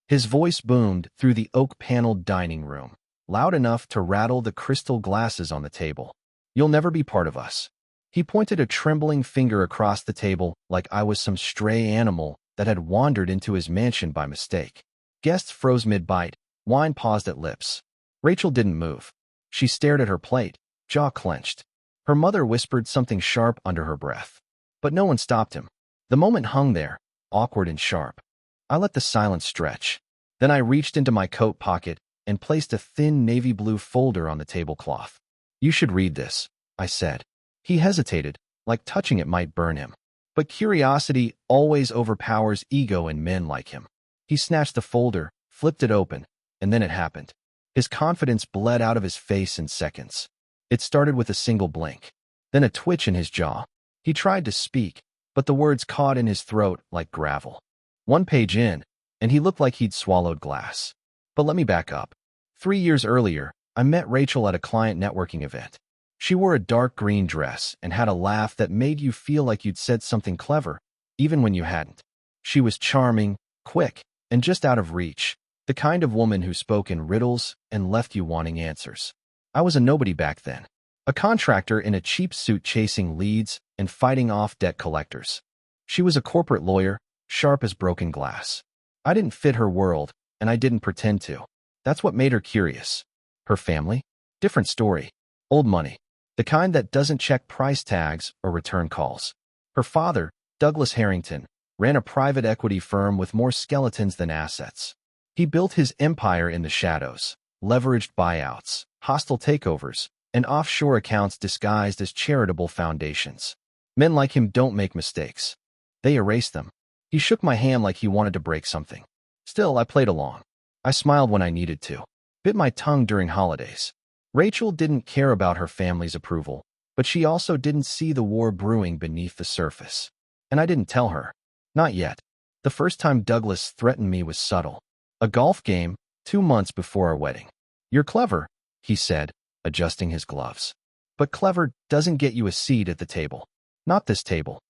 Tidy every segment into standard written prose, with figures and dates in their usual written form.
His voice boomed through the oak-paneled dining room, loud enough to rattle the crystal glasses on the table. "You'll never be part of us." He pointed a trembling finger across the table like I was some stray animal that had wandered into his mansion by mistake. Guests froze mid-bite, wine paused at lips. Rachel didn't move. She stared at her plate, jaw clenched. Her mother whispered something sharp under her breath. But no one stopped him. The moment hung there, awkward and sharp. I let the silence stretch. Then I reached into my coat pocket and placed a thin navy blue folder on the tablecloth. "You should read this," I said. He hesitated, like touching it might burn him. But curiosity always overpowers ego in men like him. He snatched the folder, flipped it open, and then it happened. His confidence bled out of his face in seconds. It started with a single blink, then a twitch in his jaw. He tried to speak, but the words caught in his throat like gravel. One page in, and he looked like he'd swallowed glass. But let me back up. 3 years earlier, I met Rachel at a client networking event. She wore a dark green dress and had a laugh that made you feel like you'd said something clever, even when you hadn't. She was charming, quick, and just out of reach, the kind of woman who spoke in riddles and left you wanting answers. I was a nobody back then, a contractor in a cheap suit chasing leads and fighting off debt collectors. She was a corporate lawyer, sharp as broken glass. I didn't fit her world, and I didn't pretend to. That's what made her curious. Her family? Different story. Old money. The kind that doesn't check price tags or return calls. Her father, Douglas Harrington, ran a private equity firm with more skeletons than assets. He built his empire in the shadows, leveraged buyouts, hostile takeovers, and offshore accounts disguised as charitable foundations. Men like him don't make mistakes. They erase them. He shook my hand like he wanted to break something. Still, I played along. I smiled when I needed to, bit my tongue during holidays. Rachel didn't care about her family's approval, but she also didn't see the war brewing beneath the surface. And I didn't tell her. Not yet. The first time Douglas threatened me was subtle. A golf game, 2 months before our wedding. "You're clever," he said, adjusting his gloves. "But clever doesn't get you a seat at the table. Not this table."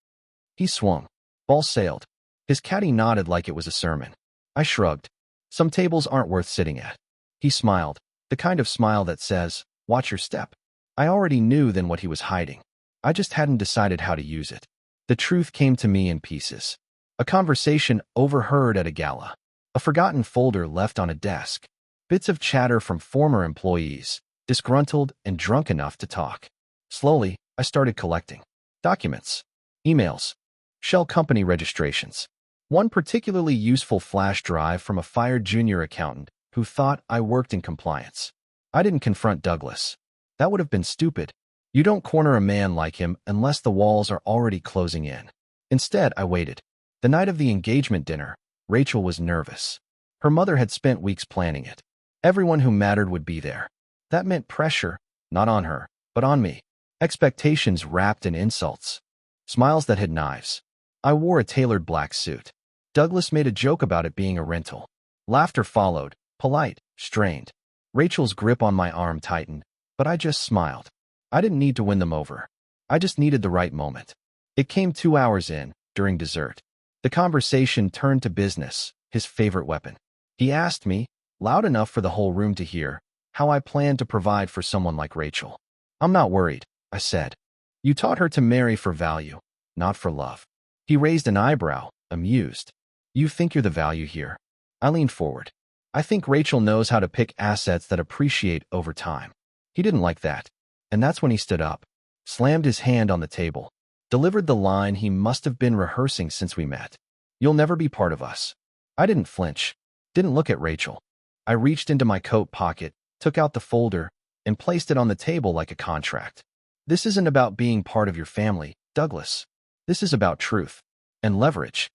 He swung. Ball sailed. His caddy nodded like it was a sermon. I shrugged. "Some tables aren't worth sitting at." He smiled, the kind of smile that says, "Watch your step." I already knew then what he was hiding. I just hadn't decided how to use it. The truth came to me in pieces. A conversation overheard at a gala. A forgotten folder left on a desk. Bits of chatter from former employees, disgruntled and drunk enough to talk. Slowly, I started collecting. Documents. Emails. Shell company registrations. One particularly useful flash drive from a fired junior accountant who thought I worked in compliance. I didn't confront Douglas. That would have been stupid. You don't corner a man like him unless the walls are already closing in. Instead, I waited. The night of the engagement dinner, Rachel was nervous. Her mother had spent weeks planning it. Everyone who mattered would be there. That meant pressure, not on her, but on me. Expectations wrapped in insults. Smiles that had knives. I wore a tailored black suit. Douglas made a joke about it being a rental. Laughter followed, polite, strained. Rachel's grip on my arm tightened, but I just smiled. I didn't need to win them over. I just needed the right moment. It came 2 hours in, during dessert. The conversation turned to business, his favorite weapon. He asked me, loud enough for the whole room to hear, how I planned to provide for someone like Rachel. "I'm not worried," I said. "You taught her to marry for value, not for love." He raised an eyebrow, amused. "You think you're the value here?" I leaned forward. "I think Rachel knows how to pick assets that appreciate over time." He didn't like that. And that's when he stood up, slammed his hand on the table, delivered the line he must have been rehearsing since we met. "You'll never be part of us." I didn't flinch, didn't look at Rachel. I reached into my coat pocket, took out the folder, and placed it on the table like a contract. "This isn't about being part of your family, Douglas. This is about truth and leverage."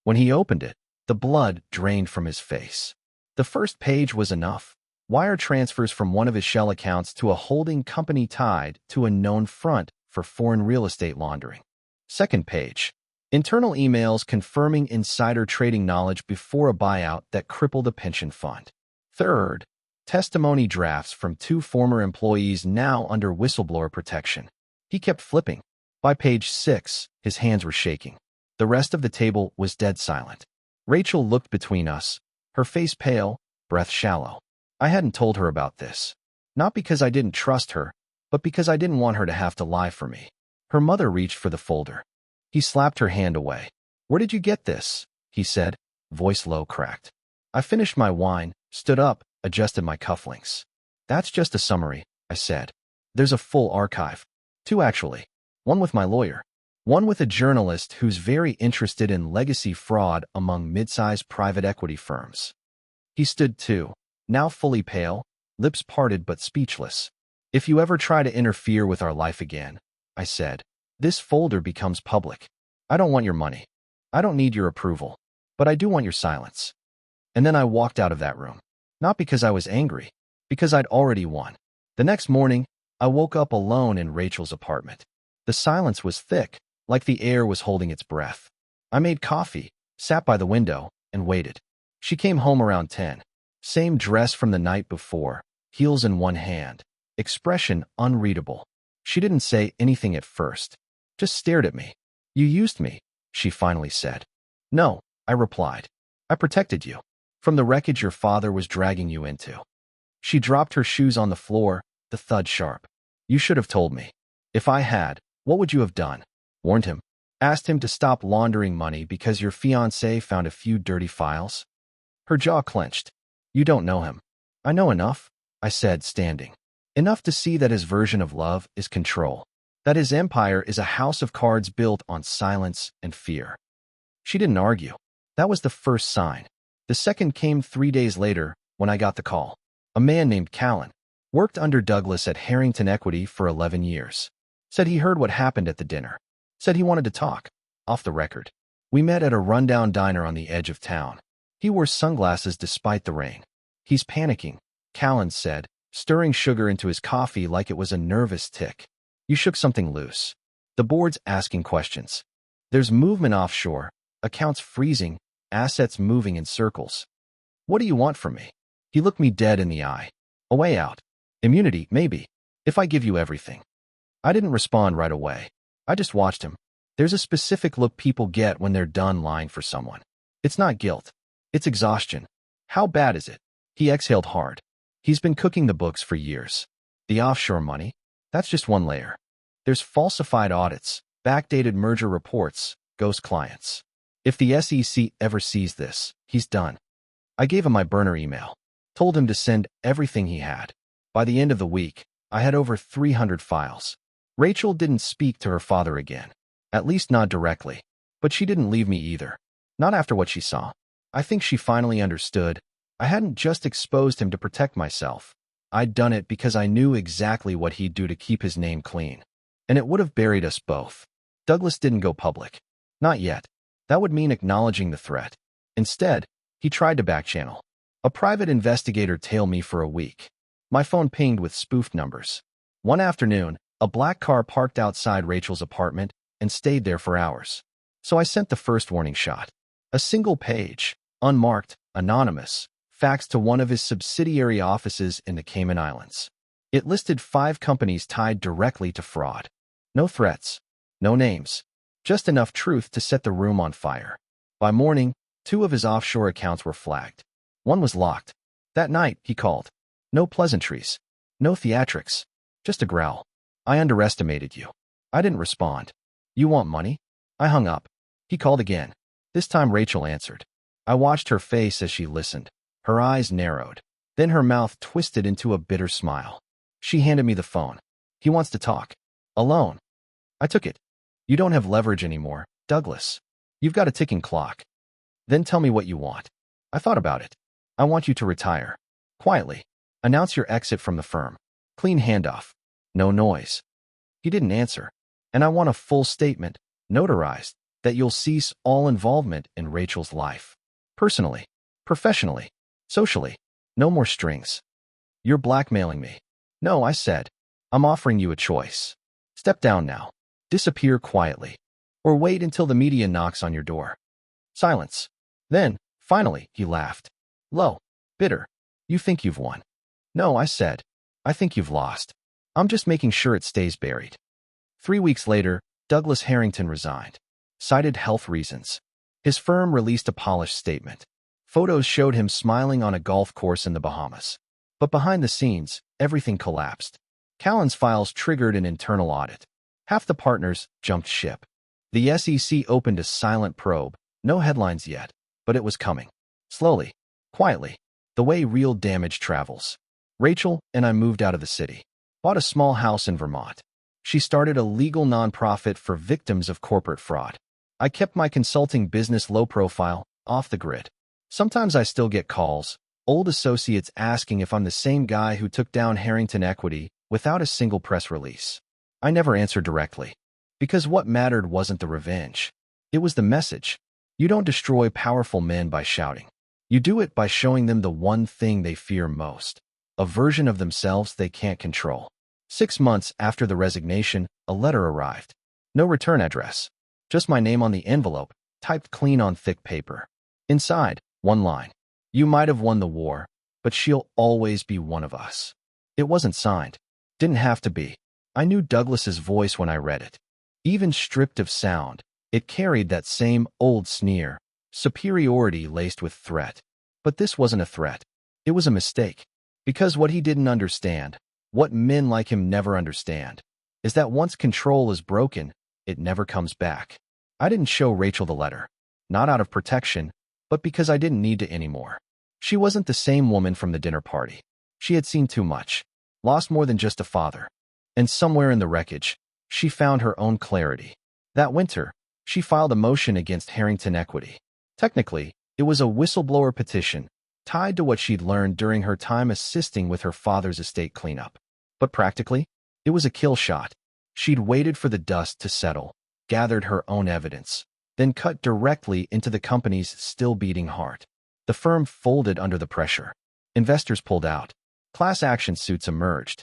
When he opened it, the blood drained from his face. The first page was enough. Wire transfers from one of his shell accounts to a holding company tied to a known front for foreign real estate laundering. Second page. Internal emails confirming insider trading knowledge before a buyout that crippled a pension fund. Third. Testimony drafts from 2 former employees now under whistleblower protection. He kept flipping. By page 6, his hands were shaking. The rest of the table was dead silent. Rachel looked between us, her face pale, breath shallow. I hadn't told her about this. Not because I didn't trust her, but because I didn't want her to have to lie for me. Her mother reached for the folder. He slapped her hand away. "Where did you get this?" he said, voice low, cracked. I finished my wine, stood up, adjusted my cufflinks. "That's just a summary," I said. "There's a full archive. 2 actually. One with my lawyer. One with a journalist who's very interested in legacy fraud among mid-sized private equity firms." He stood too, now fully pale, lips parted but speechless. "If you ever try to interfere with our life again," I said, "this folder becomes public. I don't want your money. I don't need your approval. But I do want your silence." And then I walked out of that room. Not because I was angry, because I'd already won. The next morning, I woke up alone in Rachel's apartment. The silence was thick, like the air was holding its breath. I made coffee, sat by the window, and waited. She came home around 10. Same dress from the night before, heels in one hand, expression unreadable. She didn't say anything at first, just stared at me. "You used me," she finally said. "No," I replied. "I protected you. From the wreckage your father was dragging you into." She dropped her shoes on the floor, the thud sharp. "You should have told me. If I had, what would you have done? Warned him? Asked him to stop laundering money because your fiancé found a few dirty files?" Her jaw clenched. "You don't know him." "I know enough," I said, standing. "Enough to see that his version of love is control. That his empire is a house of cards built on silence and fear." She didn't argue. That was the first sign. The second came 3 days later when I got the call. A man named Callan worked under Douglas at Harrington Equity for 11 years. Said he heard what happened at the dinner. Said he wanted to talk, off the record. We met at a rundown diner on the edge of town. He wore sunglasses despite the rain. "He's panicking," Callan said, stirring sugar into his coffee like it was a nervous tick. "You shook something loose. The board's asking questions. There's movement offshore, accounts freezing, assets moving in circles. What do you want from me?" He looked me dead in the eye. "A way out. Immunity, maybe. If I give you everything." I didn't respond right away. I just watched him. There's a specific look people get when they're done lying for someone. It's not guilt. It's exhaustion. "How bad is it?" He exhaled hard. He's been cooking the books for years. The offshore money? That's just one layer. There's falsified audits, backdated merger reports, ghost clients. If the SEC ever sees this, he's done. I gave him my burner email. Told him to send everything he had. By the end of the week, I had over 300 files. Rachel didn't speak to her father again. At least not directly. But she didn't leave me either. Not after what she saw. I think she finally understood. I hadn't just exposed him to protect myself. I'd done it because I knew exactly what he'd do to keep his name clean. And it would have buried us both. Douglas didn't go public. Not yet. That would mean acknowledging the threat. Instead, he tried to backchannel. A private investigator tailed me for a week. My phone pinged with spoofed numbers. One afternoon, a black car parked outside Rachel's apartment and stayed there for hours. So I sent the first warning shot. A single page, unmarked, anonymous, faxed to one of his subsidiary offices in the Cayman Islands. It listed 5 companies tied directly to fraud. No threats, no names, just enough truth to set the room on fire. By morning, 2 of his offshore accounts were flagged. One was locked. That night, he called. No pleasantries, no theatrics, just a growl. "I underestimated you." I didn't respond. "You want money?" I hung up. He called again. This time Rachel answered. I watched her face as she listened. Her eyes narrowed. Then her mouth twisted into a bitter smile. She handed me the phone. "He wants to talk. Alone." I took it. "You don't have leverage anymore, Douglas. You've got a ticking clock." "Then tell me what you want." I thought about it. "I want you to retire. Quietly. Announce your exit from the firm. Clean handoff. No noise." He didn't answer. "And I want a full statement, notarized, that you'll cease all involvement in Rachel's life. Personally, professionally, socially. No more strings." "You're blackmailing me." "No," I said. "I'm offering you a choice. Step down now. Disappear quietly. Or wait until the media knocks on your door." Silence. Then, finally, he laughed. Low. Bitter. "You think you've won." "No," I said. "I think you've lost. I'm just making sure it stays buried." 3 weeks later, Douglas Harrington resigned. Cited health reasons. His firm released a polished statement. Photos showed him smiling on a golf course in the Bahamas. But behind the scenes, everything collapsed. Callan's files triggered an internal audit. Half the partners jumped ship. The SEC opened a silent probe. No headlines yet, but it was coming. Slowly, quietly, the way real damage travels. Rachel and I moved out of the city. Bought a small house in Vermont. She started a legal nonprofit for victims of corporate fraud. I kept my consulting business low profile, off the grid. Sometimes I still get calls, old associates asking if I'm the same guy who took down Harrington Equity without a single press release. I never answered directly, because what mattered wasn't the revenge. It was the message. You don't destroy powerful men by shouting. You do it by showing them the one thing they fear most, a version of themselves they can't control. 6 months after the resignation, a letter arrived. No return address. Just my name on the envelope, typed clean on thick paper. Inside, one line. You might have won the war, but she'll always be one of us. It wasn't signed. Didn't have to be. I knew Douglas's voice when I read it. Even stripped of sound, it carried that same old sneer, superiority laced with threat. But this wasn't a threat. It was a mistake. Because what he didn't understand, what men like him never understand, is that once control is broken, it never comes back. I didn't show Rachel the letter. Not out of protection, but because I didn't need to anymore. She wasn't the same woman from the dinner party. She had seen too much, lost more than just a father. And somewhere in the wreckage, she found her own clarity. That winter, she filed a motion against Harrington Equity. Technically, it was a whistleblower petition, tied to what she'd learned during her time assisting with her father's estate cleanup. But practically, it was a kill shot. She'd waited for the dust to settle, gathered her own evidence, then cut directly into the company's still-beating heart. The firm folded under the pressure. Investors pulled out. Class action suits emerged.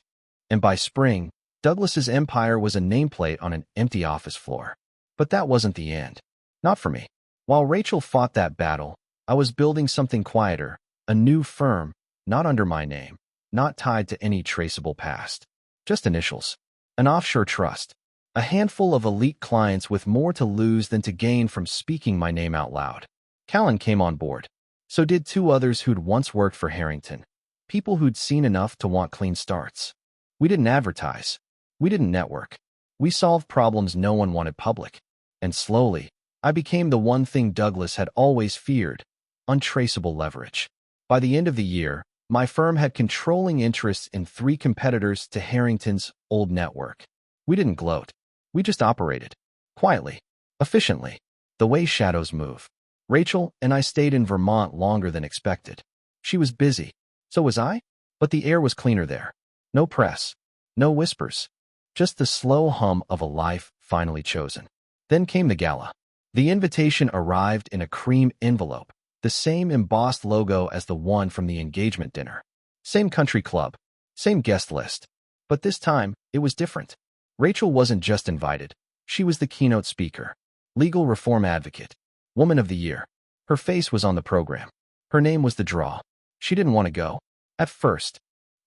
And by spring, Douglas's empire was a nameplate on an empty office floor. But that wasn't the end. Not for me. While Rachel fought that battle, I was building something quieter, a new firm, not under my name, not tied to any traceable past. Just initials. An offshore trust. A handful of elite clients with more to lose than to gain from speaking my name out loud. Callan came on board. So did 2 others who'd once worked for Harrington. People who'd seen enough to want clean starts. We didn't advertise. We didn't network. We solved problems no one wanted public. And slowly, I became the one thing Douglas had always feared: untraceable leverage. By the end of the year, my firm had controlling interests in 3 competitors to Harrington's old network. We didn't gloat. We just operated. Quietly. Efficiently. The way shadows move. Rachel and I stayed in Vermont longer than expected. She was busy. So was I. But the air was cleaner there. No press. No whispers. Just the slow hum of a life finally chosen. Then came the gala. The invitation arrived in a cream envelope, the same embossed logo as the one from the engagement dinner. Same country club. Same guest list. But this time, it was different. Rachel wasn't just invited. She was the keynote speaker. Legal reform advocate. Woman of the Year. Her face was on the program. Her name was the draw. She didn't want to go. At first.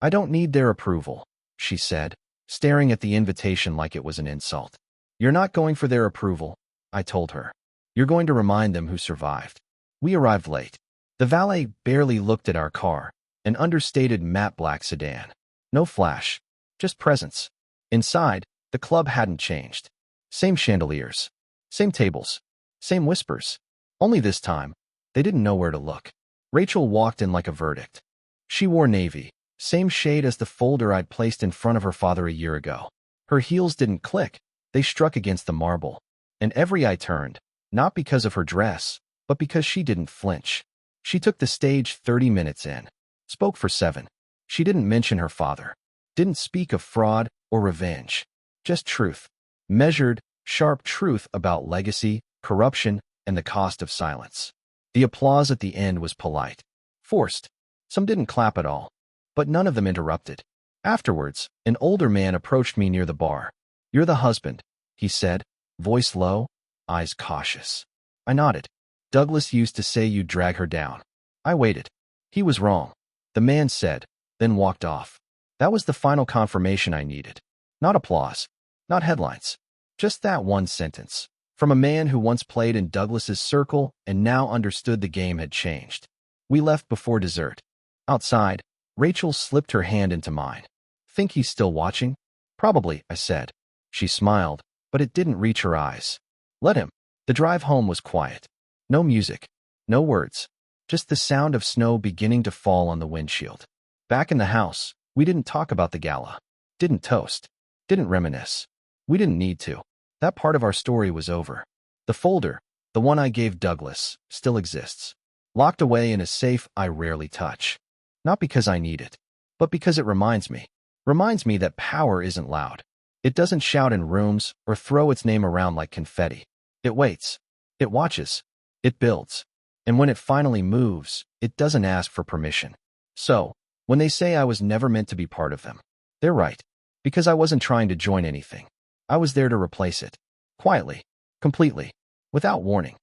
I don't need their approval, she said, staring at the invitation like it was an insult. You're not going for their approval, I told her. You're going to remind them who survived. We arrived late. The valet barely looked at our car, an understated matte black sedan. No flash, just presence. Inside, the club hadn't changed. Same chandeliers. Same tables. Same whispers. Only this time, they didn't know where to look. Rachel walked in like a verdict. She wore navy, same shade as the folder I'd placed in front of her father a year ago. Her heels didn't click. They struck against the marble. And every eye turned, not because of her dress, but because she didn't flinch. She took the stage 30 minutes in. Spoke for 7. She didn't mention her father. Didn't speak of fraud or revenge. Just truth. Measured, sharp truth about legacy, corruption, and the cost of silence. The applause at the end was polite. Forced. Some didn't clap at all. But none of them interrupted. Afterwards, an older man approached me near the bar. You're the husband, he said, voice low, eyes cautious. I nodded. Douglas used to say you'd drag her down. I waited. He was wrong, the man said, then walked off. That was the final confirmation I needed. Not applause. Not headlines. Just that one sentence. From a man who once played in Douglas's circle and now understood the game had changed. We left before dessert. Outside, Rachel slipped her hand into mine. Think he's still watching? Probably, I said. She smiled, but it didn't reach her eyes. Let him. The drive home was quiet. No music. No words. Just the sound of snow beginning to fall on the windshield. Back in the house, we didn't talk about the gala. Didn't toast. Didn't reminisce. We didn't need to. That part of our story was over. The folder, the one I gave Douglas, still exists. Locked away in a safe I rarely touch. Not because I need it, but because it reminds me. Reminds me that power isn't loud. It doesn't shout in rooms or throw its name around like confetti. It waits. It watches. It builds. And when it finally moves, it doesn't ask for permission. So, when they say I was never meant to be part of them, they're right. Because I wasn't trying to join anything. I was there to replace it. Quietly. Completely. Without warning.